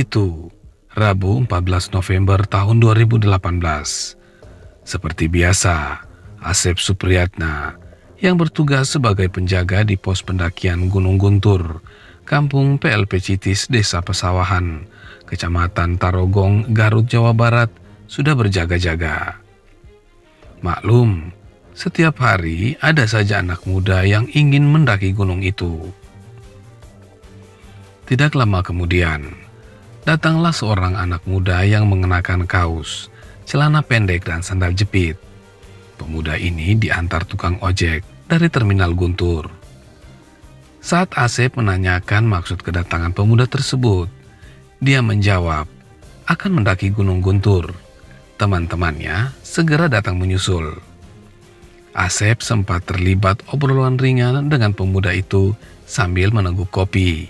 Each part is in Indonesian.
Hari itu, Rabu 14 November tahun 2018. Seperti biasa, Asep Supriyatna yang bertugas sebagai penjaga di pos pendakian Gunung Guntur, Kampung PLP Citis, Desa Pesawahan, Kecamatan Tarogong, Garut, Jawa Barat, sudah berjaga-jaga. Maklum, setiap hari ada saja anak muda yang ingin mendaki gunung itu. Tidak lama kemudian, datanglah seorang anak muda yang mengenakan kaos, celana pendek dan sandal jepit. Pemuda ini diantar tukang ojek dari terminal Guntur. Saat Asep menanyakan maksud kedatangan pemuda tersebut, dia menjawab akan mendaki Gunung Guntur. Teman-temannya segera datang menyusul. Asep sempat terlibat obrolan ringan dengan pemuda itu sambil meneguk kopi.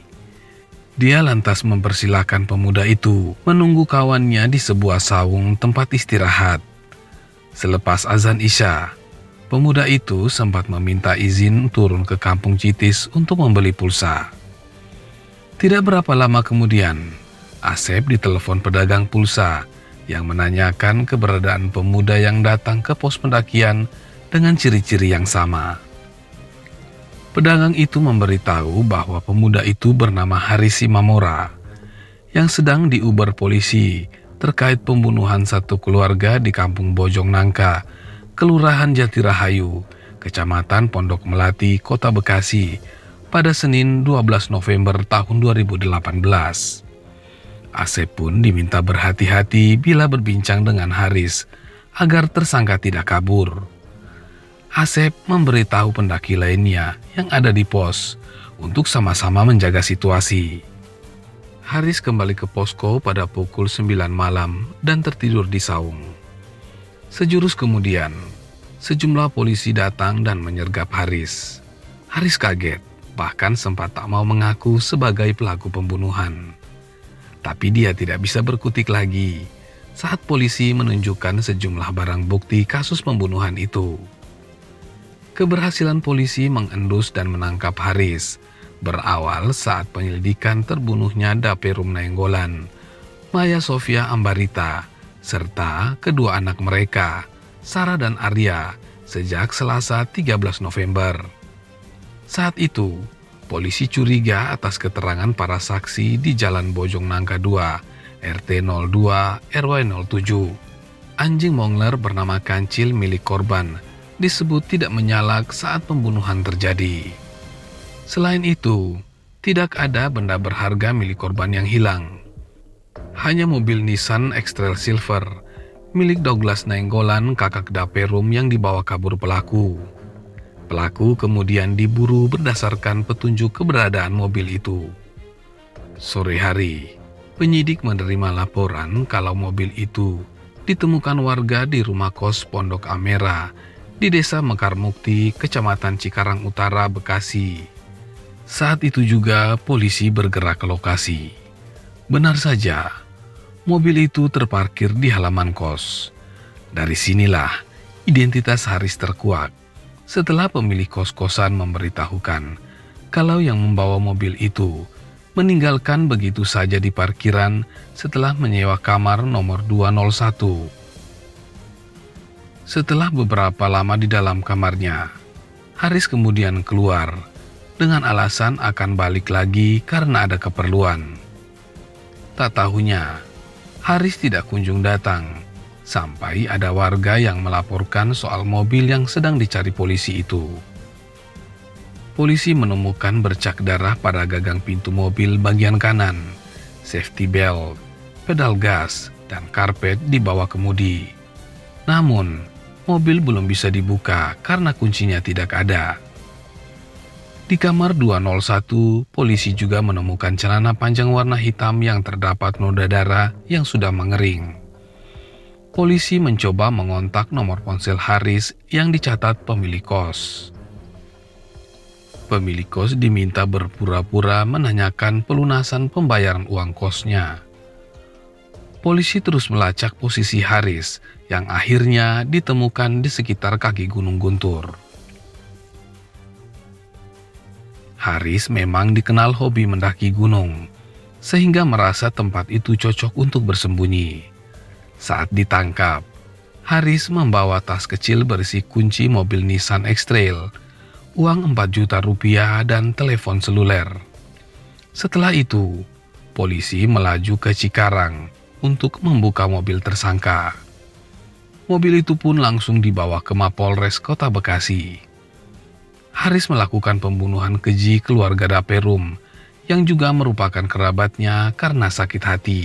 Dia lantas mempersilahkan pemuda itu menunggu kawannya di sebuah saung tempat istirahat. Selepas azan Isya, pemuda itu sempat meminta izin turun ke Kampung Citis untuk membeli pulsa. Tidak berapa lama kemudian, Asep ditelepon pedagang pulsa yang menanyakan keberadaan pemuda yang datang ke pos pendakian dengan ciri-ciri yang sama. Pedagang itu memberitahu bahwa pemuda itu bernama Haris Simamora yang sedang diuber polisi terkait pembunuhan satu keluarga di Kampung Bojong Nangka, Kelurahan Jatirahayu, Kecamatan Pondok Melati, Kota Bekasi, pada Senin 12 November tahun 2018. Asep pun diminta berhati-hati bila berbincang dengan Haris agar tersangka tidak kabur. Asep memberitahu pendaki lainnya yang ada di pos untuk sama-sama menjaga situasi. Haris kembali ke posko pada pukul 9 malam dan tertidur di saung. Sejurus kemudian, sejumlah polisi datang dan menyergap Haris. Haris kaget, bahkan sempat tak mau mengaku sebagai pelaku pembunuhan. Tapi dia tidak bisa berkutik lagi saat polisi menunjukkan sejumlah barang bukti kasus pembunuhan itu. Keberhasilan polisi mengendus dan menangkap Haris berawal saat penyelidikan terbunuhnya Daperum Nainggolan, Maya Sofia Ambarita, serta kedua anak mereka, Sarah dan Arya, sejak Selasa 13 November. Saat itu, polisi curiga atas keterangan para saksi di Jalan Bojong Nangka 2, RT 02, RW 07. Anjing Mongler bernama Kancil milik korban disebut tidak menyala saat pembunuhan terjadi. Selain itu, tidak ada benda berharga milik korban yang hilang. Hanya mobil Nissan X-Trail Silver milik Douglas Nainggolan, kakak Daperum, yang dibawa kabur pelaku. Pelaku kemudian diburu berdasarkan petunjuk keberadaan mobil itu. Sore hari, penyidik menerima laporan kalau mobil itu ditemukan warga di rumah kos Pondok Amera di Desa Mekar Mukti, Kecamatan Cikarang Utara, Bekasi. Saat itu juga polisi bergerak ke lokasi. Benar saja, mobil itu terparkir di halaman kos. Dari sinilah identitas Haris terkuak setelah pemilik kos-kosan memberitahukan kalau yang membawa mobil itu meninggalkan begitu saja di parkiran setelah menyewa kamar nomor 201. Setelah beberapa lama di dalam kamarnya, Haris kemudian keluar dengan alasan akan balik lagi karena ada keperluan. Tak tahunya, Haris tidak kunjung datang sampai ada warga yang melaporkan soal mobil yang sedang dicari polisi itu. Polisi menemukan bercak darah pada gagang pintu mobil bagian kanan, safety belt, pedal gas, dan karpet di bawah kemudi. Namun, mobil belum bisa dibuka karena kuncinya tidak ada. Di kamar 201, polisi juga menemukan celana panjang warna hitam yang terdapat noda darah yang sudah mengering. Polisi mencoba mengontak nomor ponsel Haris yang dicatat pemilik kos. Pemilik kos diminta berpura-pura menanyakan pelunasan pembayaran uang kosnya. Polisi terus melacak posisi Haris yang akhirnya ditemukan di sekitar kaki Gunung Guntur. Haris memang dikenal hobi mendaki gunung. sehingga merasa tempat itu cocok untuk bersembunyi. Saat ditangkap, Haris membawa tas kecil berisi kunci mobil Nissan X-Trail, uang 4 juta rupiah, dan telepon seluler. Setelah itu, polisi melaju ke Cikarang untuk membuka mobil tersangka. Mobil itu pun langsung dibawa ke Mapolres Kota Bekasi. Haris melakukan pembunuhan keji keluarga Daperum yang juga merupakan kerabatnya karena sakit hati.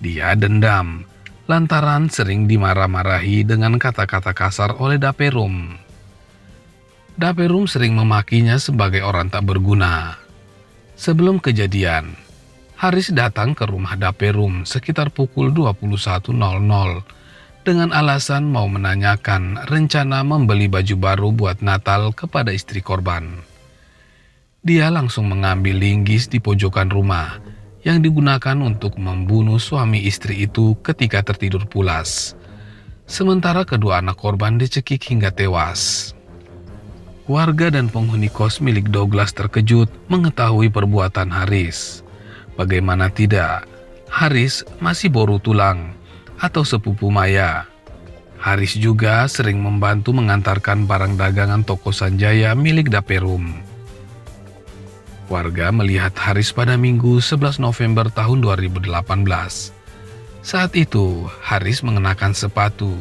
Dia dendam lantaran sering dimarah-marahi dengan kata-kata kasar oleh Daperum. Daperum sering memakinya sebagai orang tak berguna. Sebelum kejadian, Haris datang ke rumah Daperum sekitar pukul 21.00 dengan alasan mau menanyakan rencana membeli baju baru buat Natal kepada istri korban. Dia langsung mengambil linggis di pojokan rumah yang digunakan untuk membunuh suami istri itu ketika tertidur pulas. Sementara kedua anak korban dicekik hingga tewas. Warga dan penghuni kos milik Douglas terkejut mengetahui perbuatan Haris. Bagaimana tidak, Haris masih boru tulang atau sepupu Maya. Haris juga sering membantu mengantarkan barang dagangan toko Sanjaya milik Daperum. Warga melihat Haris pada Minggu 11 November tahun 2018. Saat itu, Haris mengenakan sepatu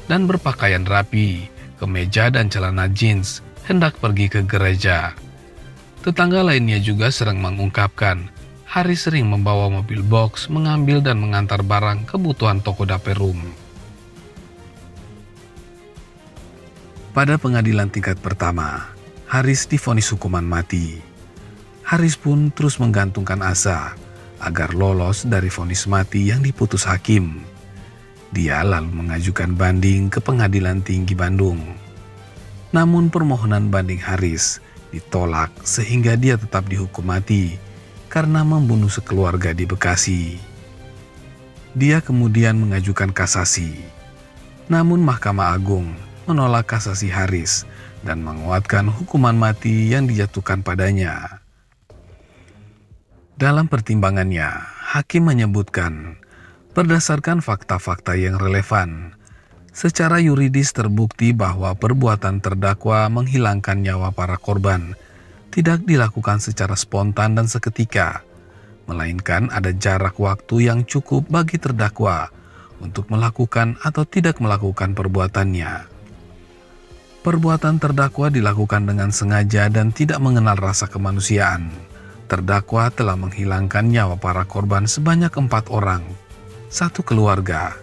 dan berpakaian rapi, kemeja dan celana jeans, hendak pergi ke gereja. Tetangga lainnya juga sering mengungkapkan, Haris sering membawa mobil box, mengambil dan mengantar barang kebutuhan toko Daperum. Pada pengadilan tingkat pertama, Haris divonis hukuman mati. Haris pun terus menggantungkan asa agar lolos dari vonis mati yang diputus hakim. Dia lalu mengajukan banding ke Pengadilan Tinggi Bandung. Namun permohonan banding Haris ditolak sehingga dia tetap dihukum mati karena membunuh sekeluarga di Bekasi. Dia kemudian mengajukan kasasi. Namun Mahkamah Agung menolak kasasi Haris dan menguatkan hukuman mati yang dijatuhkan padanya. Dalam pertimbangannya, hakim menyebutkan, berdasarkan fakta-fakta yang relevan, secara yuridis terbukti bahwa perbuatan terdakwa menghilangkan nyawa para korban tidak dilakukan secara spontan dan seketika, melainkan ada jarak waktu yang cukup bagi terdakwa untuk melakukan atau tidak melakukan perbuatannya. Perbuatan terdakwa dilakukan dengan sengaja dan tidak mengenal rasa kemanusiaan. Terdakwa telah menghilangkan nyawa para korban sebanyak 4 orang, satu keluarga.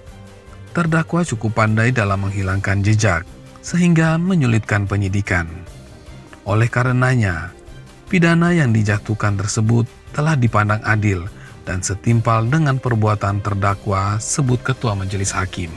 Terdakwa cukup pandai dalam menghilangkan jejak, sehingga menyulitkan penyidikan. Oleh karenanya, pidana yang dijatuhkan tersebut telah dipandang adil dan setimpal dengan perbuatan terdakwa, sebut Ketua Majelis Hakim.